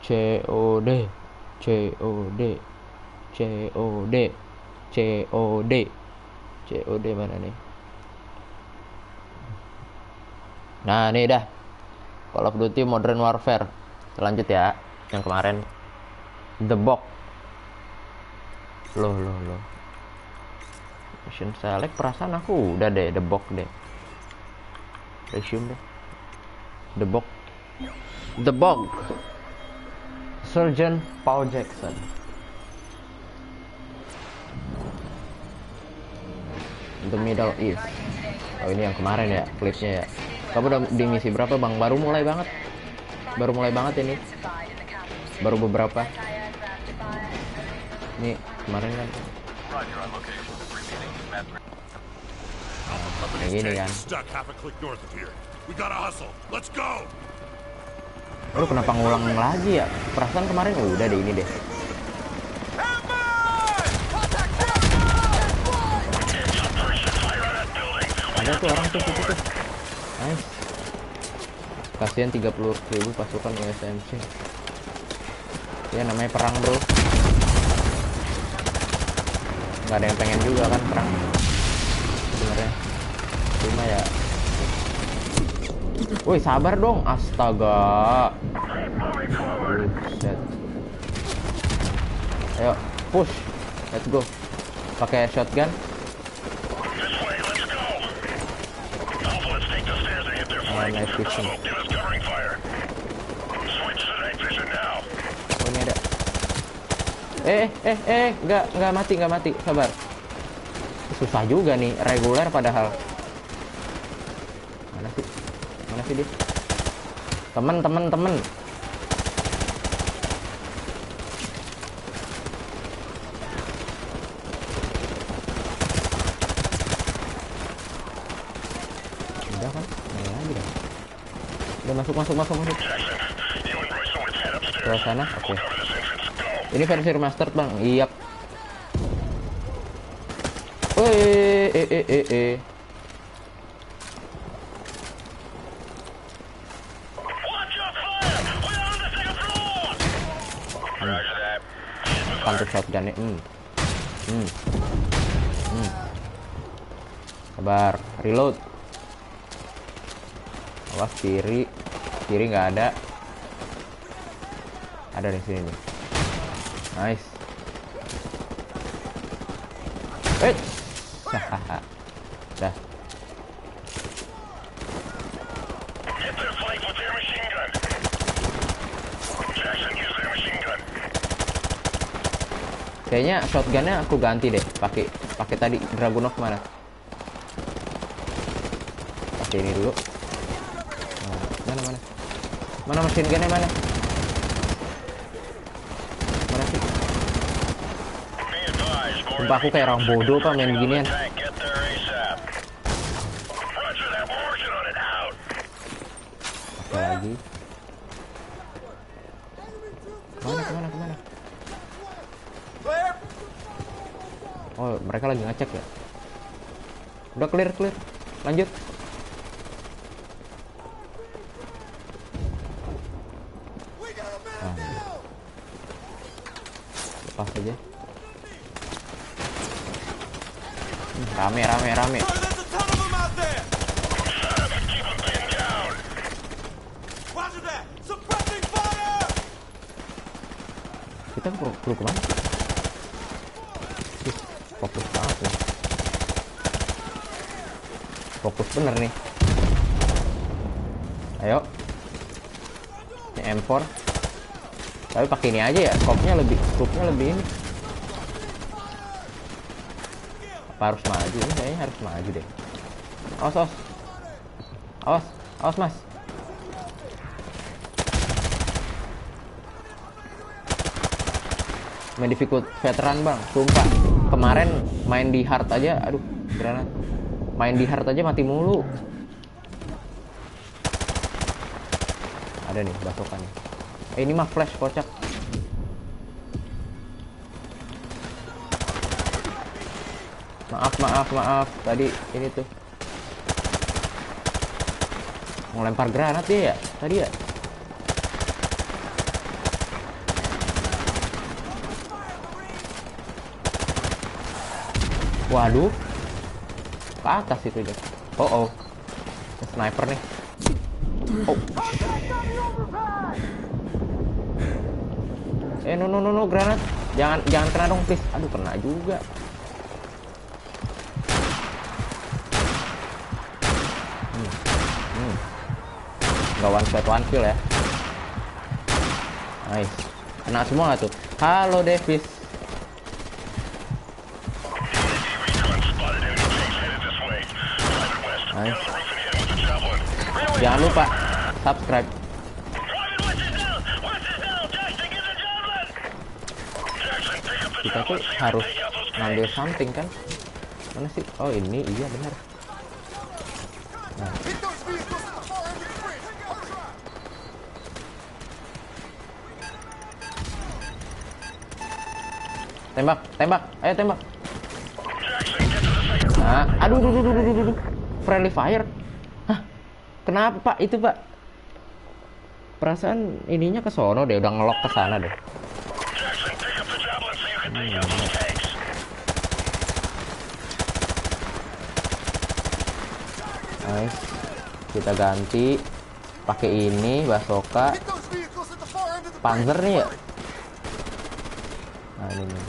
COD COD COD COD COD mana nih? Nah nih dah, Call of Duty Modern Warfare. Lanjut ya, yang kemarin The Box. Loh mission select, perasaan aku udah deh The Box deh. Resume deh The Box Sergeant Paul Jackson. The Middle East. Oh ini yang kemarin ya klipnya ya. Kamu udah di misi berapa bang? Baru mulai banget ini. Baru beberapa. Ini kemarin kan. Kayak gini kan. Lu kenapa ngulang lagi ya? Perasaan kemarin udah deh ini deh. Ada tuh orang tuh situ tuh. Nice. Kasihan 30.000 pasukan USMC. Ya namanya perang bro. Nggak ada yang pengen juga kan perang sebenarnya. Cuma ya. Woi sabar dong, astaga. Buset. Ayo push, let's go. Pakai shotgun. Nice vision. Oh ini ada. Nggak mati, sabar. Susah juga nih, reguler padahal. Mana sih dia? Temen. Udah kan? Ini lagi dah. Udah masuk. Ke sana, oke. Ini versi remastered bang, iya. Pantus shotgunnya. Sabar, reload. Awas kiri nggak ada. Ada di sini nih. Nice. Dah. Kayaknya shotgunnya aku ganti deh, pakai tadi Dragunov mana? Pakai ini dulu. Mana machine gunnya mana? Mana sih? Sumpah aku kayak orang bodoh pak main beginian. Apa lagi? Kemana? Oh mereka lagi ngecek ya. Udah clear. Lanjut. Lepas aja. Rame. Kita perlu kemana? Fokus banget nih. Fokus bener nih. Ayo. Ini M4. Tapi pakai ini aja ya, scope-nya lebih ini. Apa harus maju? Ini kayaknya harus maju deh. Awas mas. Main difficult veteran bang, sumpah. Kemarin main di hard aja, aduh, granat. Main di hard aja mati mulu. Ada nih basokan nih. Ini mah flash kocak. Maaf. Tadi ini tuh ngelempar granat dia ya tadi ya. Waduh, ke atas itu dia. Oh, sniper nih. Oh, no, granat. Jangan kena dong, please. Aduh, kena juga. Gak one shot one kill ya. Nice. Kena semua gak tuh? Halo Davis. Nice. Jangan lupa subscribe. Kita tuh harus ngambil something kan? Mana sih? Oh ini, iya benar. Nah. Tembak, ayo tembak. Nah, aduh. Friendly fire. Hah? Kenapa Pak? Itu Pak. Perasaan ininya ke sono deh, udah ngelok ke sana deh. Nice. Kita ganti pakai ini bazooka. Panzer nih ya. Nah, ini nih.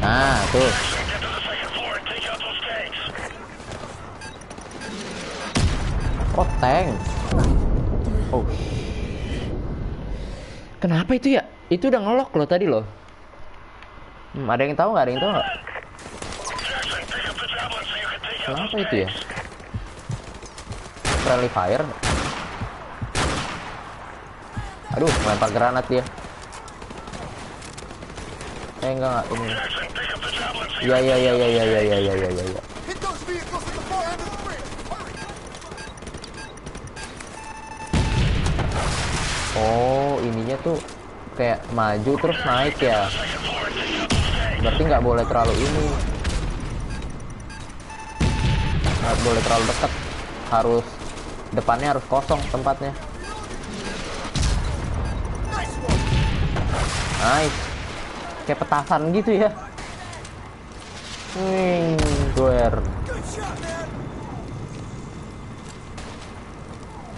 Nah, tuh. Oh, tank. Oh. Kenapa itu ya? Itu udah ngelok loh tadi loh. Ada yang tahu nggak? Ada yang tahu nggak? Kenapa itu ya? Friendly fire. Aduh, melempar granat dia. Enggak ini. Ya. Oh, ininya tuh kayak maju terus naik ya. Berarti nggak boleh terlalu ini. Nggak boleh terlalu dekat. Harus depannya harus kosong tempatnya. Nice. Kayak petasan gitu ya. Duer.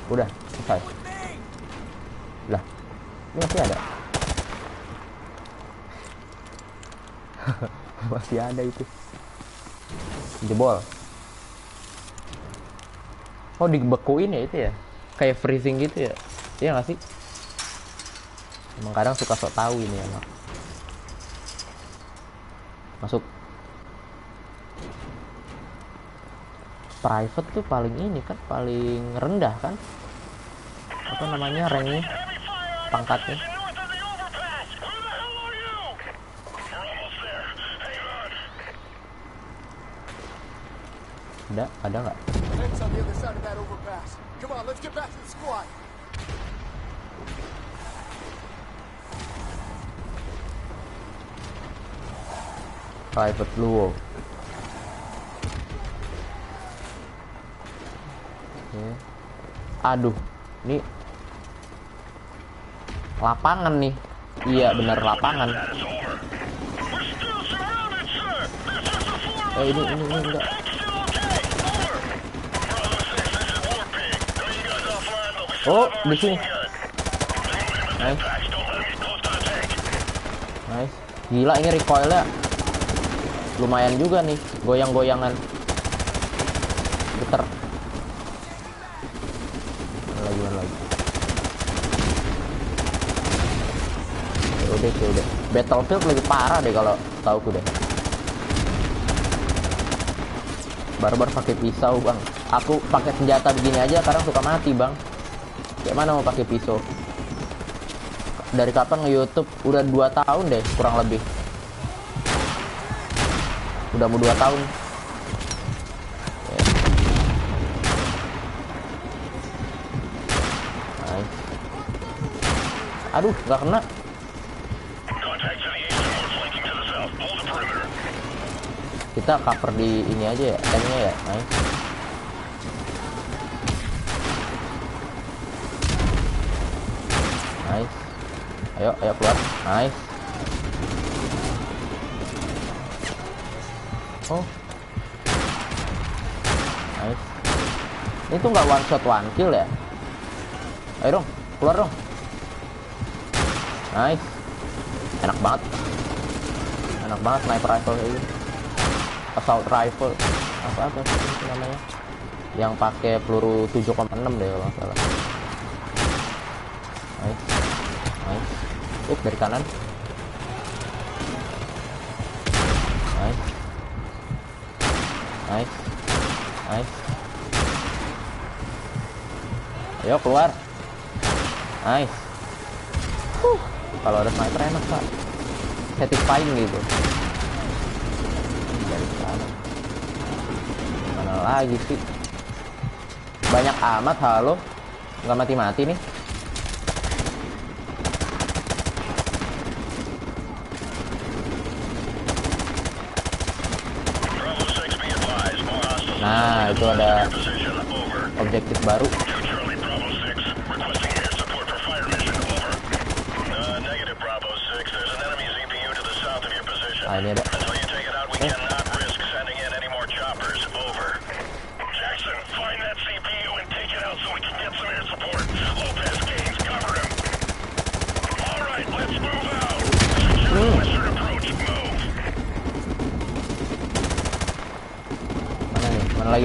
Udah selesai. Lah, ini masih ada. Masih ada itu. Jebol. Oh, dibekuin ya itu ya? Kayak freezing gitu ya? Iya nggak sih? Emang kadang suka sok tahu ini emang. Masuk. Private tuh paling ini kan, paling rendah kan? Apa namanya, ranknya, pangkatnya? Ada nggak? Private Luo. Aduh, ini lapangan nih. Iya bener lapangan. Ini enggak. Oh, di sini. Nice. Gila ini recoilnya lumayan juga nih, goyang-goyangan. Geter. Lagi. Udah. Battlefield lebih parah deh kalau tauku deh. Barbar pakai pisau, Bang. Aku pakai senjata begini aja sekarang suka mati, Bang. Kayak mana mau pakai pisau? Dari kapan nge-YouTube? Udah 2 tahun deh, kurang lebih. Udah mau 2 tahun. Nice. Aduh, nggak kena. Kita cover di ini aja ya, tanknya ya. Nice. Ayo keluar. Nice. Oh, nice. Ini tuh nggak one shot one kill ya? Ayo dong, keluar dong. Nice. Enak banget. Enak banget sniper rifle kayak gini. Assault rifle. Apa sih itu namanya? Yang pakai peluru 7,6 deh kalau nggak salah. Nice. Nice. Dari kanan. Nice. Nice. Nice. Ayo keluar. Nice. Kalau ada sniper enak pak, satisfying gitu. Dari sana. Mana lagi sih? Banyak amat, halo. Nggak mati-mati nih. Nah, itu ada objektif baru. Nah, ini ada.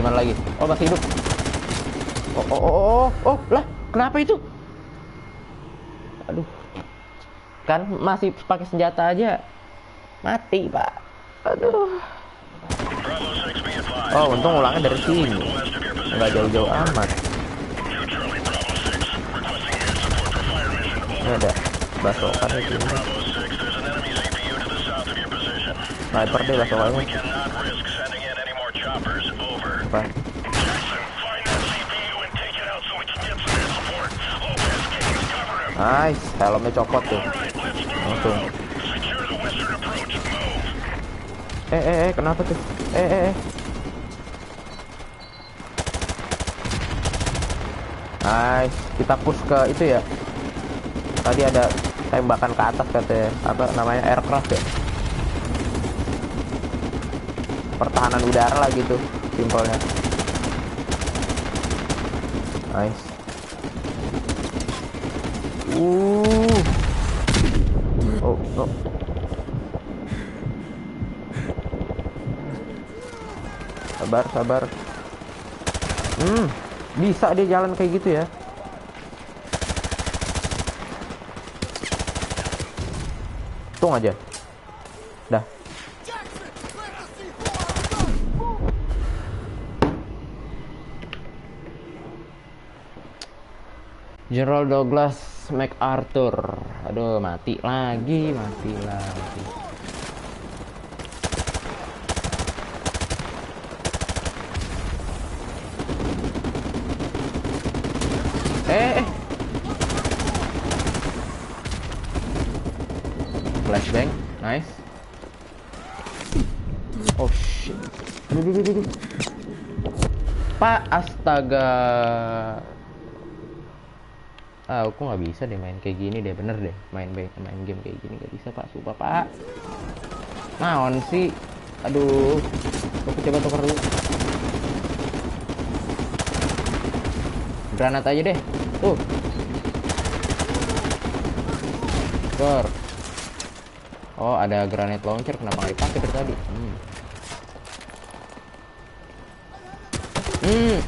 Mana lagi? Oh, masih hidup. Oh, lah, kenapa itu? Aduh. Kan masih pakai senjata aja. Mati, Pak. Aduh. Oh, untung ulangnya dari sini. Nggak jauh-jauh amat. Ini ada basokan di sini. Sniper deh basokannya. Apa? Nice, helmnya copot tuh. Langsung. Kenapa tuh? Nice, kita push ke itu ya. Tadi ada tembakan ke atas katanya. Apa namanya? Aircraft ya. Pertahanan udara lah gitu, simpelnya. Nice. Oh. Sabar. Bisa dia jalan kayak gitu ya. Tung aja. Dah. General Douglas MacArthur. Aduh, mati lagi. Flashbang, nice. Oh shit. Duh. Pak, astaga. Aku nggak bisa deh main kayak gini deh, bener deh. Main game kayak gini nggak bisa pak, sumpah pak. Naon sih? Aduh. Aku coba tukar dulu. Granat aja deh. Tuh. Tukar. Oh, ada granat launcher, kenapa nggak dipakai dari tadi?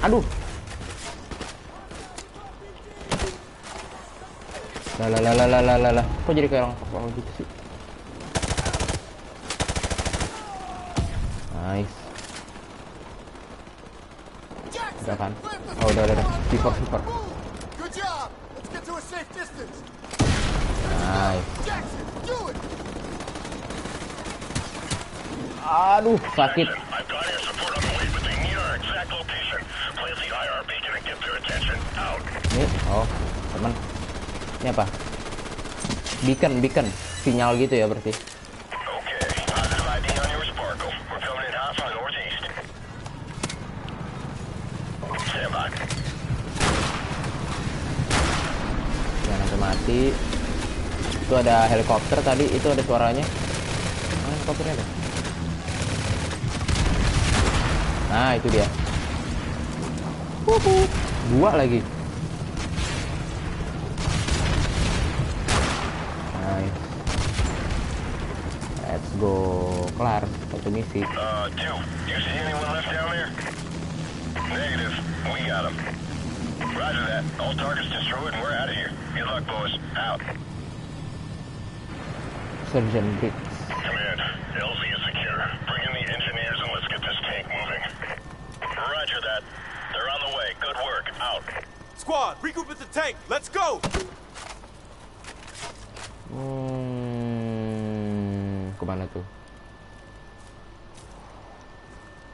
Aduh. Lah. Kok jadi kayak orang gitu sih? Nice. Udah kan? Oh, udah. Super. Nice. Aduh, sakit. Ini, oh, teman. Ini apa? Beacon, sinyal gitu ya berarti. Jangan sampai mati. Itu ada helikopter tadi, itu ada suaranya. Mana helikopternya ada? Nah, itu dia. Dua lagi. Nice. Let's go. Kelar satu misi. Two. You see anyone left down there? Negative. We got him. Roger that. All targets destroyed and we're out of here. Good luck, boys. Out. Surgeon Briggs. Command. LZ is secure. Bring in the engineers and let's get this tank moving. Roger that. They're on the way. Good work. Out. Squad, regroup at the tank. Let's go. Kemana tuh?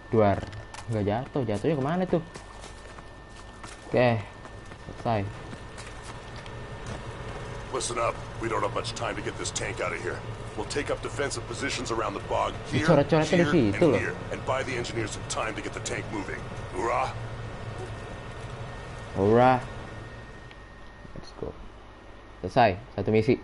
Duar. Nggak jatuh. Jatuhnya kemana tuh? Oke. Selesai. Listen up. We don't have much time to get this tank out of here. We'll take up defensive positions around the bog here, Dicoret-coretnya di here, situ and loh. here, and buy the engineers some time to get the tank moving. Hoorah! Alright. Let's go. Selesai. Satu misi.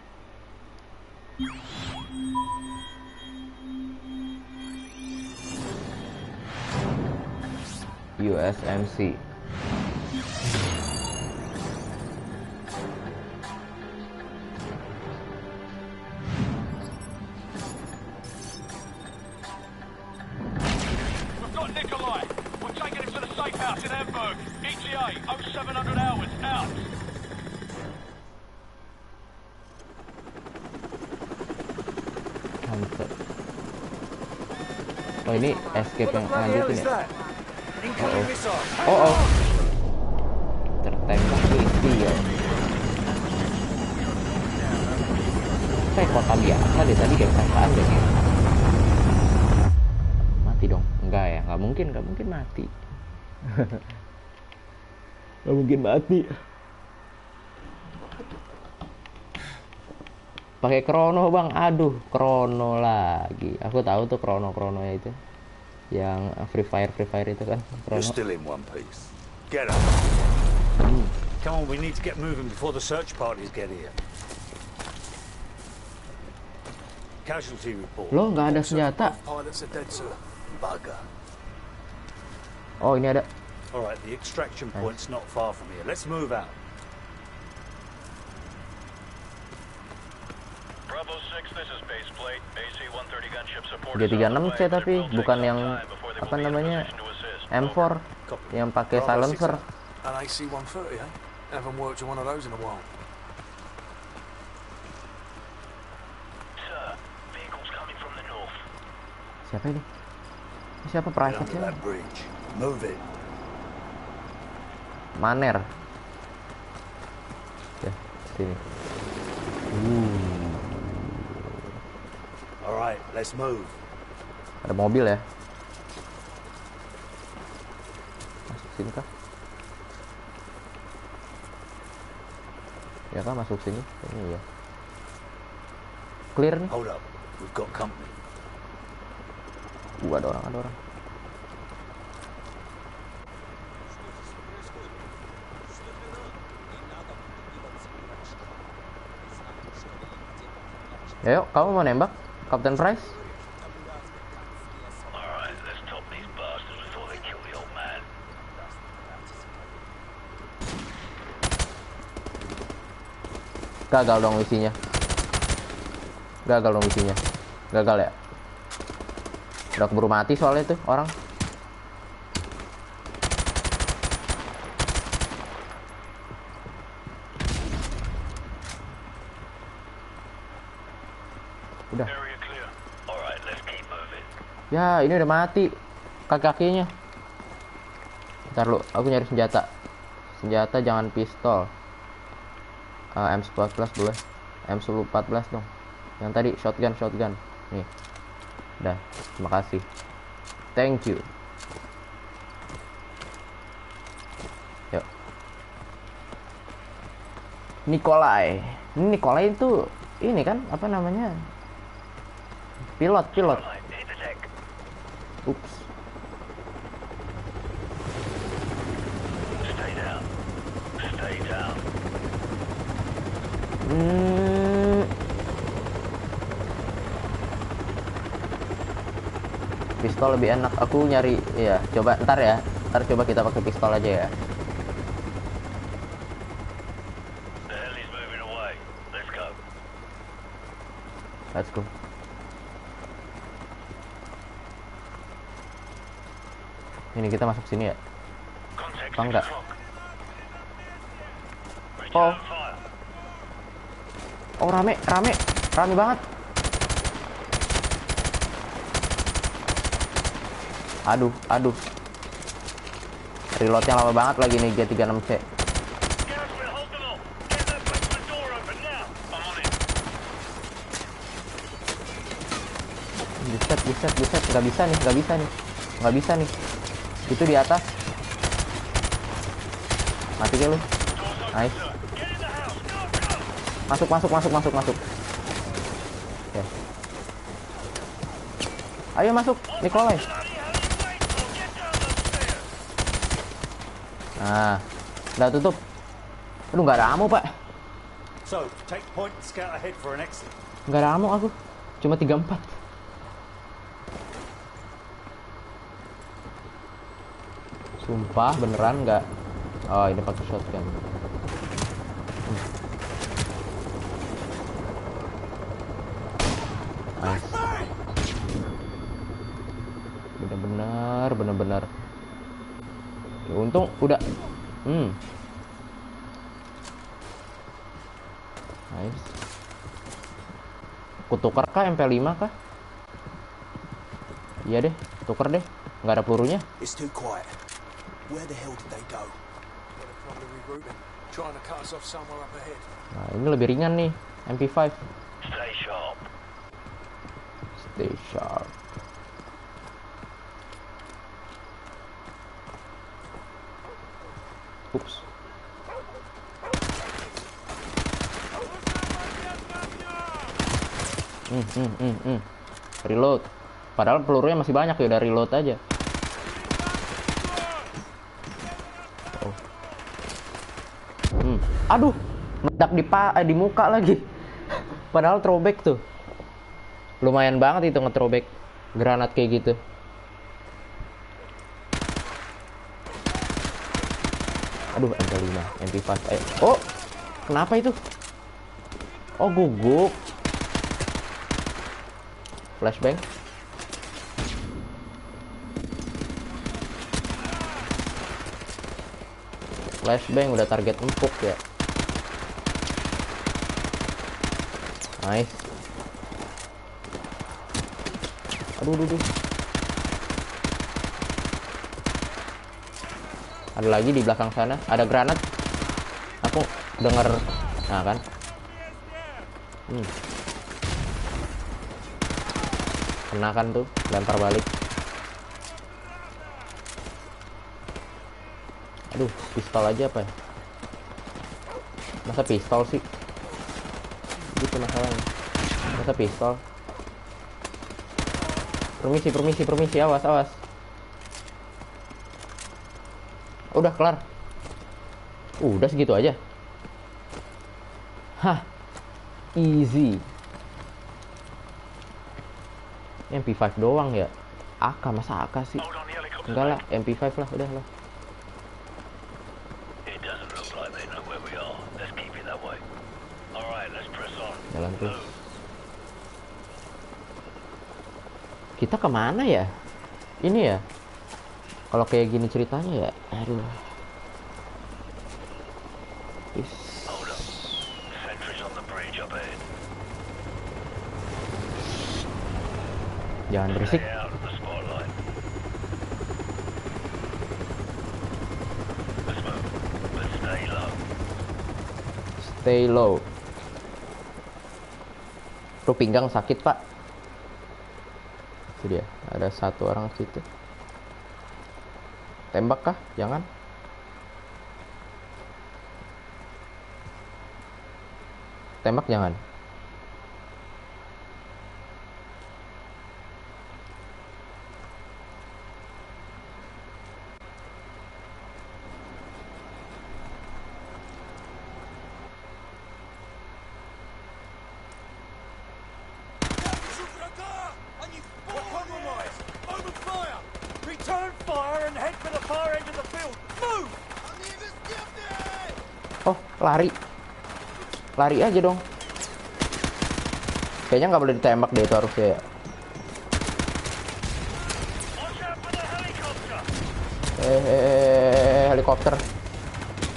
USMC. We've got Nikolai. We're taking him to the safe house in Hamburg. ETA 0700 hours. Out. Mantap. Oh, ini escape yang lanjutin ya. Oh. Tertembak misi ya. Kayak kota biasa deh tadi, kayak perasaan deh. Mati dong. Enggak ya, nggak mungkin mati. Nggak mungkin mati. Pakai krono bang, aduh krono lagi. Aku tahu tuh krononya itu, yang Free Fire itu kan. You're Krono. still in one piece. Get up. Come on, we need to get moving before the search parties get here. Casualty report. Lo nggak ada senjata? Pilots are dead, sir. Bugger. Oh ini ada. All right, the extraction point's not far from here. Let's move out. Bravo 6, this is base plate. AC-130 gunship support. 336C tapi bukan yang apa namanya M4 yang pakai silencer. An AC-130, eh? Haven't worked on one of those in a while. Sir, vehicles coming from the north. Siapa ini? Siapa Get private under sih? that bridge. Move it. Maner. Ya, sini. All right, let's move. Ada mobil ya. Masuk sini kah? Ya kah masuk sini? Ini ya. Clear nih. Hold up. We've got company. Ada orang. Ya, yuk, kamu mau nembak Kapten Price? Alright, let's top these bastards before they kill the old man. Gagal dong misinya. Gagal ya. Udah keburu mati soalnya tuh orang. Udah. Area clear. Alright, let's keep moving. Ya, ini udah mati kaki-kakinya. Bentar lu, aku nyari senjata. Senjata jangan pistol. M14 boleh. M14 dong. Yang tadi shotgun. Nih. Udah, terima kasih. Thank you. Yuk. Nikolai. Ini Nikolai itu ini kan apa namanya? Pilot. Alright, hit the deck. Ups. Stay down. Stay down. Pistol lebih enak. Aku nyari, ya coba ntar ya. Ntar coba kita pakai pistol aja ya. The heli's moving away. Let's go. Let's go. Ini kita masuk sini ya? Contact Oh, enggak. 6 o'clock. Oh. Return fire. Oh, rame banget. Aduh. Reloadnya lama banget lagi nih G36C. Garrison, hold them all. Get that basement door open now. I'm on it. Buset. Nggak bisa nih. Itu di atas. Mati ke lu. Nice. Get in the house. Go. Masuk. Oke. Ayo masuk, Nikolai. Bloody hell, you wait for. Get down those stairs. Nah, udah tutup. Aduh, nggak ada ammo, Pak. So, take point and scout ahead for an exit. Nggak ada ammo aku. Cuma 34. Sumpah, beneran nggak. Oh, ini pakai shotgun. Nice. Bener-bener. Ya, untung udah. Nice. Aku tukar kah MP5 kah? Iya deh, tuker deh. Nggak ada pelurunya. It's too quiet. Where the hell did they go? They're probably regrouping, trying to cut us off somewhere up ahead. Nah, ini lebih ringan nih, MP5. Stay sharp. Stay sharp. Oops. Reload. Padahal pelurunya masih banyak ya, udah reload aja. Oh. Aduh, meledak di muka lagi. Padahal throwback tuh. Lumayan banget itu nge-throwback granat kayak gitu. Aduh, MP5, MP5. Oh, kenapa itu? Oh, guguk. Flashbang. Flashbang udah target empuk ya. Nice. Aduh. Ada lagi di belakang sana. Ada granat. Aku denger. Nah kan. Kena kan tuh. Lempar balik. Aduh, pistol aja apa ya? Masa pistol sih? Gitu masalahnya. Masa pistol? Permisi, awas. Udah kelar. Udah segitu aja. Hah. Easy. MP5 doang ya. AK, masa AK sih? Hold on, the helicopter. Enggak lah, MP5 lah, udah lah. It doesn't look like they know where we are. Let's keep it that way. All right, let's press on. Jalan terus. Kita kemana ya? Ini ya? Kalau kayak gini ceritanya ya, aduh. Hold up. Sentries on the bridge up ahead. Jangan berisik. Stay out of the spotlight. Let's move, but stay low. Stay low. Tuh pinggang sakit, Pak. Itu dia, ada satu orang situ. Tembak kah? Jangan. Tembak jangan. Oh, lari. Lari aja dong. Kayaknya nggak boleh ditembak deh itu harusnya ya. Helikopter.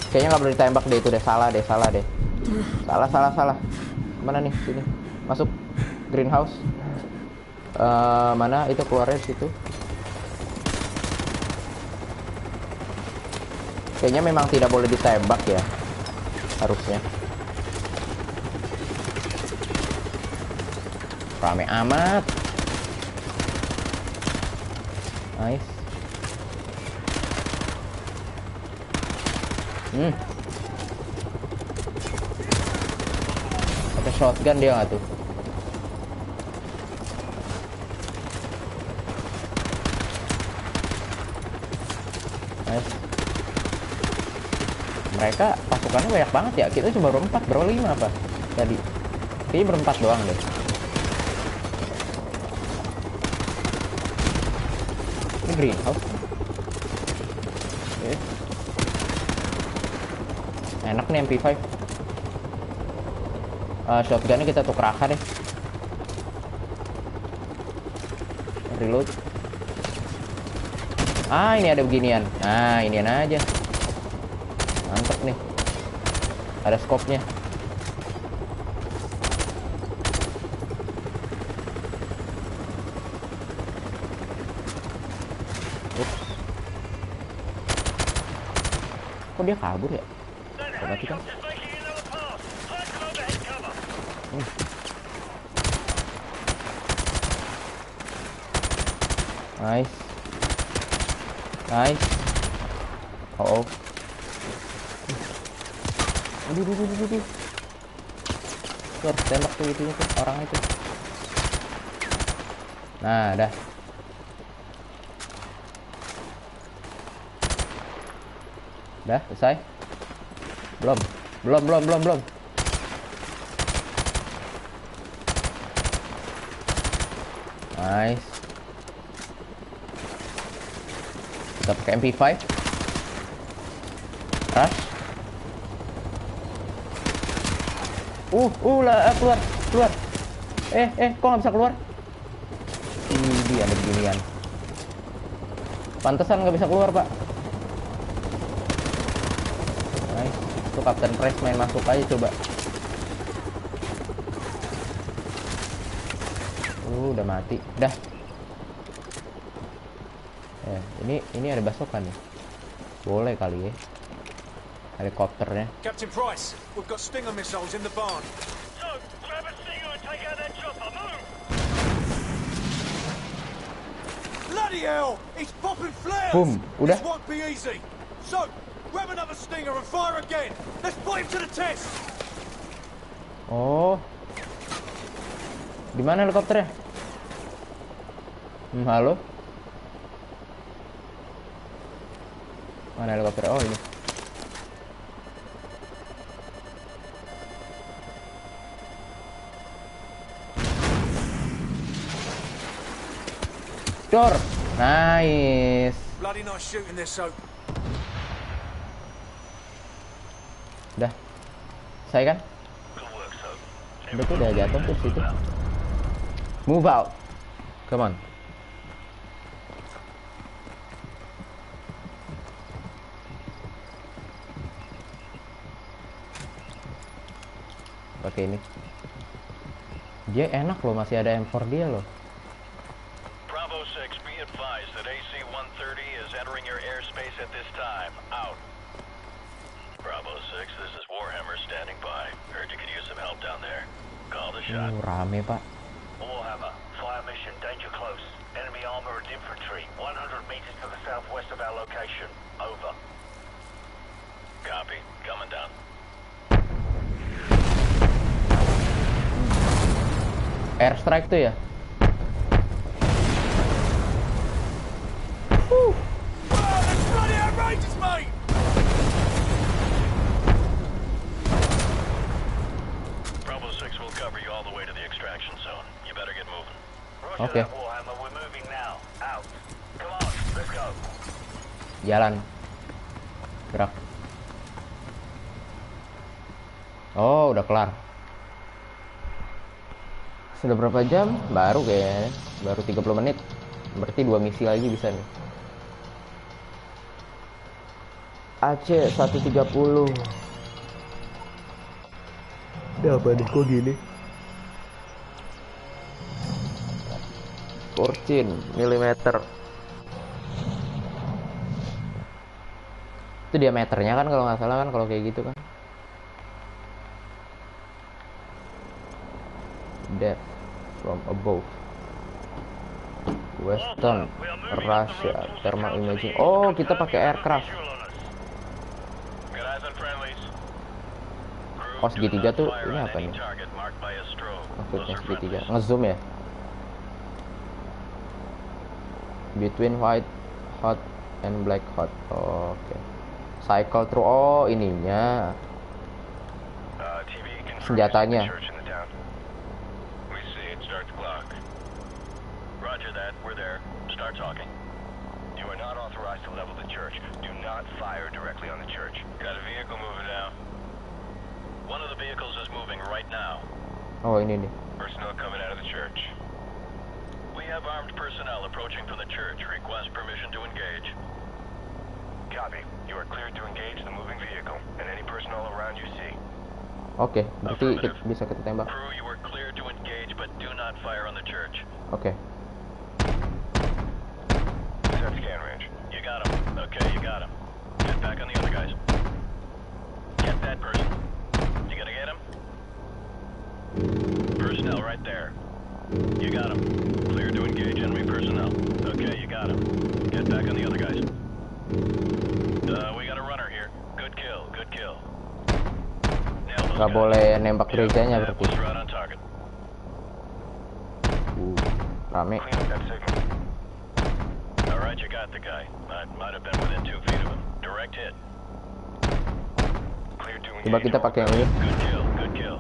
Kayaknya nggak boleh ditembak deh itu deh. Salah deh. Salah. Mana nih? Sini. Masuk greenhouse. Mana itu keluarnya di situ? Kayaknya memang tidak boleh ditembak ya. Harusnya. Rame amat. Nice. Pakai shotgun dia nggak tuh? Nice. Mereka pasukannya banyak banget ya. Kita cuma berempat, bro. 5 apa tadi? Kayaknya berempat doang deh. Ini greenhouse. Okay. Enak nih MP5. Shotgunnya kita tuker deh. Reload. Ini ada beginian. Inian aja. Mantap nih. Ada scope-nya. Kok dia kabur ya? Berarti kan. Nice. Oh. Aduh. Tuh, tembak tuh itu orang itu. Nah, dah. Dah, selesai. Belum. Nice. Kita pakai MP5. Rush. Keluar. Kok nggak bisa keluar? Ini ada beginian. Pantesan nggak bisa keluar, Pak. Nice. Itu Captain Price main masuk aja coba. Udah mati. Dah. Ini ada basokan nih. Boleh kali ya. Helikopternya. Captain Price, we've got Stinger missiles in the barn. So, grab a Stinger and take out that chopper. Move! Bloody hell! He's popping flares! Boom. Udah. This won't be easy. So, grab another Stinger and fire again. Let's put him to the test. Oh. Di mana helikopternya? Halo? Mana helikopter? Oh, ini. Door. Nice. Bloody nice shooting this, so. Udah. Saya kan? Udah tuh udah jatuh tuh situ. Move out. Come on. Pakai ini. Dia enak loh, masih ada M4 dia loh. Bravo 6, be advised that AC-130 is entering your airspace at this time. Out. Bravo 6, this is Warhammer standing by. Heard you could use some help down there. Call the shot. Rame, Pak. Warhammer, fire mission, danger close. Enemy armored infantry, 100 meters to the southwest of our location. Over. Copy. Coming down. Airstrike tuh ya? Wow, that's bloody outrageous, mate! Bravo 6 will cover you all the way to the extraction zone. You better get moving. Okay. That, Warhammer. We're moving now. Out. Come on, let's go. Jalan. Gerak. Oh, udah kelar. Sudah berapa jam? Baru kayaknya. Baru 30 menit. Berarti 2 misi lagi bisa nih. AC 130. Udah apa nih kok gini? 14 mm. Itu diameternya kan kalau nggak salah kan kalau kayak gitu kan. Death from above. Western Russia thermal imaging. Oh, kita pakai aircraft. Oh, segitiga tuh ini apa nih? Maksudnya segitiga. Ngezoom ya? Between white hot and black hot. Oh, oke. Cycle through. Oh, ininya. Senjatanya. Roger that. We're there. Start talking. You are not authorized to level the church. Do not fire directly on the church. Got a vehicle moving now. One of the vehicles is moving right now. Oh, ini nih. Personnel coming out of the church. We have armed personnel approaching from the church. Request permission to engage. Copy. You are cleared to engage the moving vehicle and any personnel around you see. Oke, berarti bisa kita tembak. Crew, you are cleared to engage but do not fire on the church. Oke. Set scan range. You got him. Okay, you got him. Get back on the other guys. Get that person. You gonna get him? Personnel right there. You got him. Clear to engage enemy personnel. Okay, you got him. Get back on the other guys. We got a runner here. Good kill, good kill. Gak boleh nembak gerejanya berarti. Rame. Alright, you got the guy. Might have been within 2 feet of him. Direct hit. Coba kita pakai yang ini. Good kill, good kill.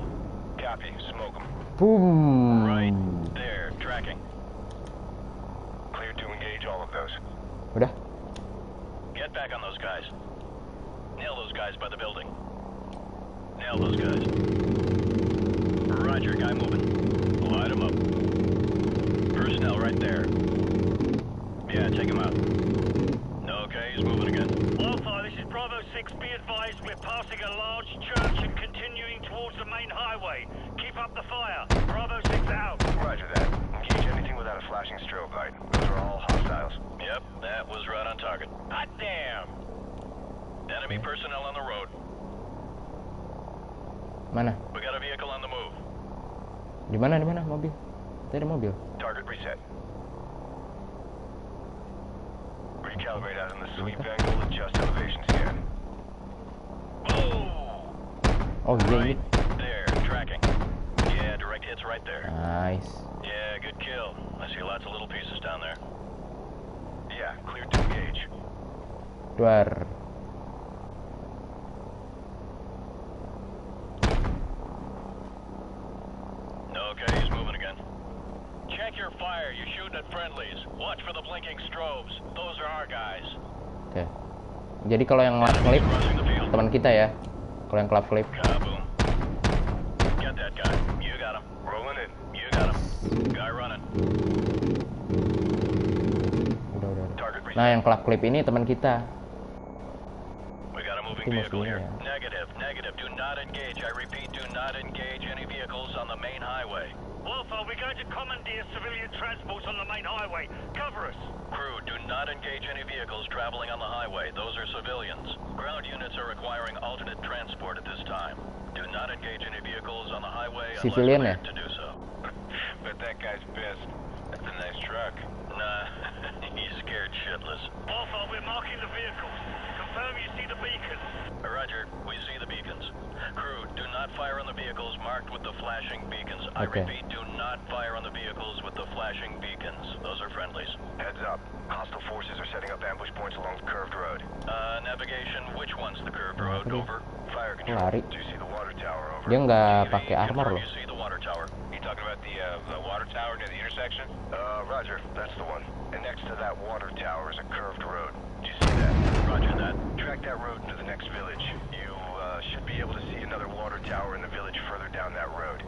Copy, smoke him. Boom. Right there, tracking. Clear to engage all of those. Udah. Get back on those guys. Nail those guys by the building. Nail those guys. Roger, guy moving. Light him up. Personnel right there. Yeah, take him out. Okay, he's moving again. Wildfire, this is Bravo 6. Be advised, we're passing a large church and continuing towards the main highway. Keep up the fire. Bravo 6 out. Roger that. Engage anything without a flashing strobe light. Those are all hostiles. Yep, that was right on target. Hot damn! Enemy personnel on the road. Mana? We got a vehicle on the move. Di mana mobil? Tadi ada mobil. Target reset. Recalibrate out on the sweep angle, adjust elevation scan. Oh, iya. Right there, tracking. Yeah, direct hits right there. Nice. Yeah, good kill. I see lots of little pieces down there. Yeah, clear to engage. Duar. Okay, he's moving again. Check your fire. You're shooting at friendlies. Watch for the blinking strobes. Those are our guys. Oke. Jadi kalau yang ngelap-ngelip teman kita ya. Kalau yang kelap-kelip. Kaboom. Get that guy. You got him. Rolling in. You got him. Guy running. Udah. Nah, yang kelap-kelip ini teman kita. We got a moving vehicle here. Negative. Do not engage. I repeat, do not engage any vehicles on the main highway. Wildfire, we're going to commandeer civilian transports on the main highway. Cover us. Crew, do not engage any vehicles traveling on the highway. Those are civilians. Ground units are requiring alternate transport at this time. Do not engage any vehicles on the highway Civilian unless to do so. Bet that guy's pissed. That's a nice truck. Nah, he's scared shitless. Wildfire, we're marking the vehicles. Confirm you see the beacons. Roger, we see the beacons. Crew, do not fire on the vehicles marked with the flashing beacons. I Okay. repeat, do not fire on the vehicles with the flashing beacons. Those are friendlies. Heads up. Hostile forces are setting up ambush points along the curved road. Navigation, which one's the curved road? Over. Fire control. Lari. Do you see the water tower? Over. Dia nggak TV, pakai armor confirm loh. You see the water tower. You talking about at the water tower near the intersection? Roger, that's the one. And next to that water tower is a curved road. Do you see that? Roger that. Track that road into the next village. You should be able to see another water tower in the village further down that road.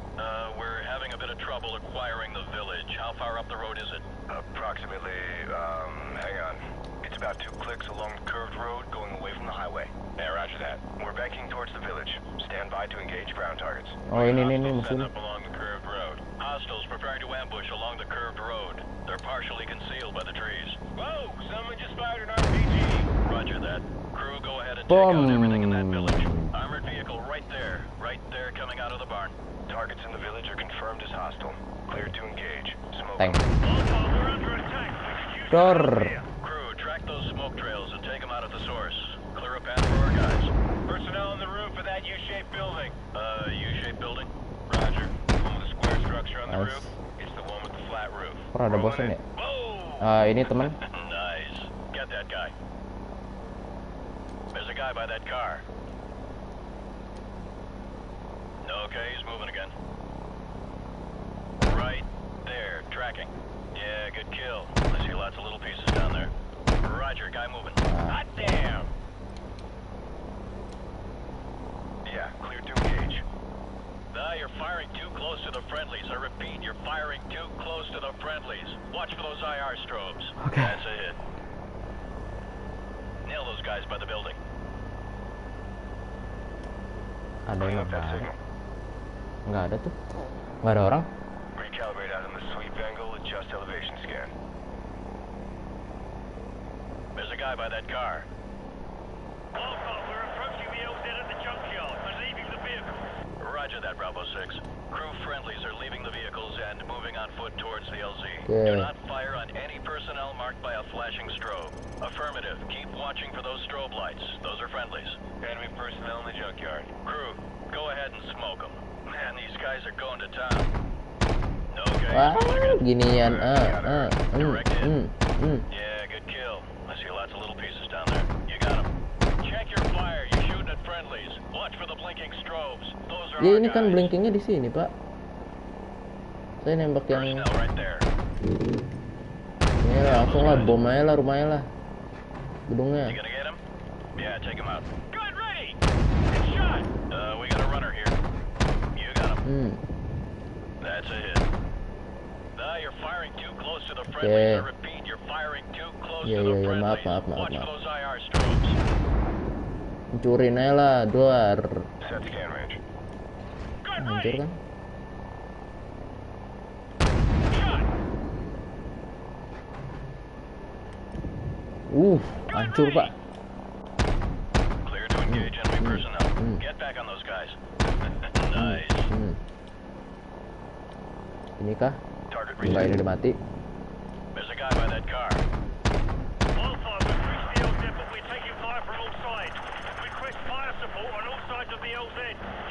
We're having a bit of trouble acquiring the village. How far up the road is it? Approximately, hang on. It's about 2 clicks along the curved road going away from the highway. Yeah, roger that. We're banking towards the village. Stand by to engage ground targets. Oh, ini Hostiles set musuhnya. up along the curved road. Hostiles preparing to ambush along the curved road. They're partially concealed by the trees. Whoa! Someone just fired an RPG! Roger that. Crew, go ahead and take out everything in that village. Armored vehicle right there coming out of the barn. Targets in the village are confirmed as hostile. Cleared to engage. Smoke. Tank. Volkov, we're under attack. We could use Dor. cover here. Crew, track those smoke trails and take them out at the source. Clear a path for our guys. Personnel on the roof of that U-shaped building. U-shaped building? Roger. The one with the square structure on the Nice. roof? It's the one with the flat roof. Pernah ada Rolling bosan in. ya? Whoa! Ini teman. Nice. Get that guy. There's a guy by that car. Okay, he's moving again. Right there, tracking. Yeah, good kill. I see lots of little pieces down there. Roger, guy moving. Hot damn! Yeah, clear to engage. You're firing too close to the friendlies. I repeat, you're firing too close to the friendlies. Watch for those IR strobes. Okay. That's a hit. Nail those guys by the building. Ada Bring yang up that nggak ada? signal. Nggak ada tuh. Nggak ada orang. Recalibrate out on the sweep angle, adjust elevation scan. There's a guy by that car. Volkov, we're approaching the LZ at the junkyard and leaving the vehicle. Roger that, Bravo 6. Crew friendlies are leaving the vehicles and moving on foot towards the LZ. Okay. Do not fire on any personnel marked by a flashing strobe. Affirmative. Keep watching for those strobe lights. Those are friendlies. Enemy personnel in the junkyard. Crew, go ahead and smoke them. Man, these guys are going to town. Okay. Wah, ginian. Direct hit. Yeah, good kill. I see lots of little pieces down there. You got them. Check your fire. You're shooting at friendlies. Watch for the blinking strobes. Those are Ya our ini kan guys. blinkingnya di sini, Pak. Saya nembak yang Personnel right there. ini lah, langsung lah, bom aja lah rumahnya lah. Gedungnya. You gonna get him? Yeah, take him out. Gun ready! Get shot! We got a runner here. You got him. That's a hit. You're firing too close to the friendlies. I repeat, you're firing too close to the friendlies. Maaf. Watch for those IR strobes. Hancurin aja lah, duar. Set scan range. Gun Hancur ready! kan? Shot! Hancur, Pak. Clear to engage enemy personnel. Get back on those guys. Nice. Ini kah? Target Enggak, ini reached. udah mati. There's a guy by that car. Volkov, we've reached the LZ, but we're taking fire from all sides. Request fire support on all sides of the LZ.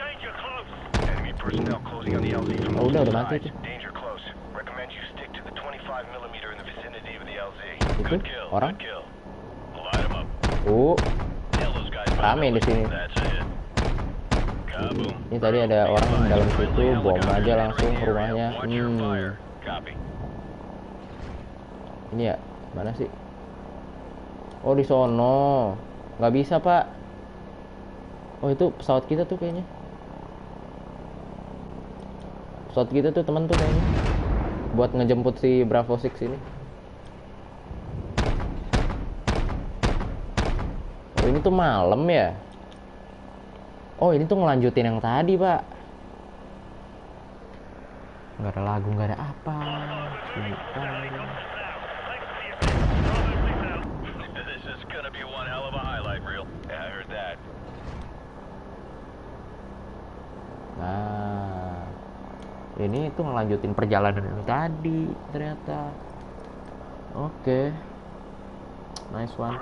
Danger close. Enemy personnel closing on the LZ from Oh, udah multiple mati sides. tuh. Danger close. Recommend you stick to the 25mm in the vicinity of the LZ. Itu Good kill. orang. Good kill. Light 'em up. Nail those guys. by Rame the di sini. That's a hit. Kaboom. Ini tadi ada orang dalam situ, bom aja langsung Entering the area. rumahnya. Watch your fire. Copy. Ini ya, mana sih? Oh, di sono. Nggak bisa, Pak. Oh, itu pesawat kita tuh kayaknya. Pesawat kita tuh, teman tuh kayaknya. Buat ngejemput si Bravo 6 ini. Oh, ini tuh malam ya? Oh, ini tuh ngelanjutin yang tadi, Pak. Nggak ada lagu, nggak ada apa. This is gonna be one hell of a highlight reel. Yeah, I heard that. Nah, ini tuh ngelanjutin perjalanan yang tadi ternyata. Oke. Nice one.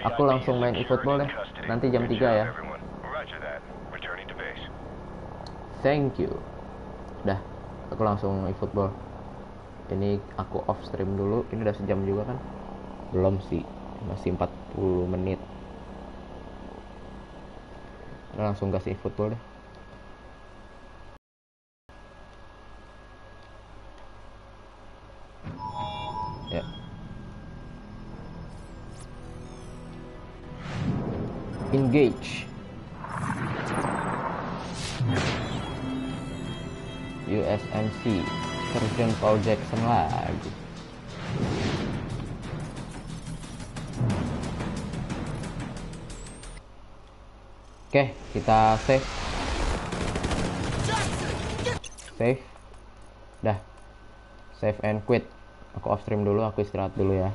Aku langsung main eFootball deh. Nanti jam 3 ya. Roger that. Returning to base. Thank you. Dah, aku langsung eFootball. Ini aku off stream dulu. Ini udah sejam juga kan? Belum sih. Masih 40 menit. Langsung gas eFootball deh. Engage. USMC version Paul Jackson lagi. Oke, kita save. Save. Dah. Save and quit. Aku off stream dulu, aku istirahat dulu ya.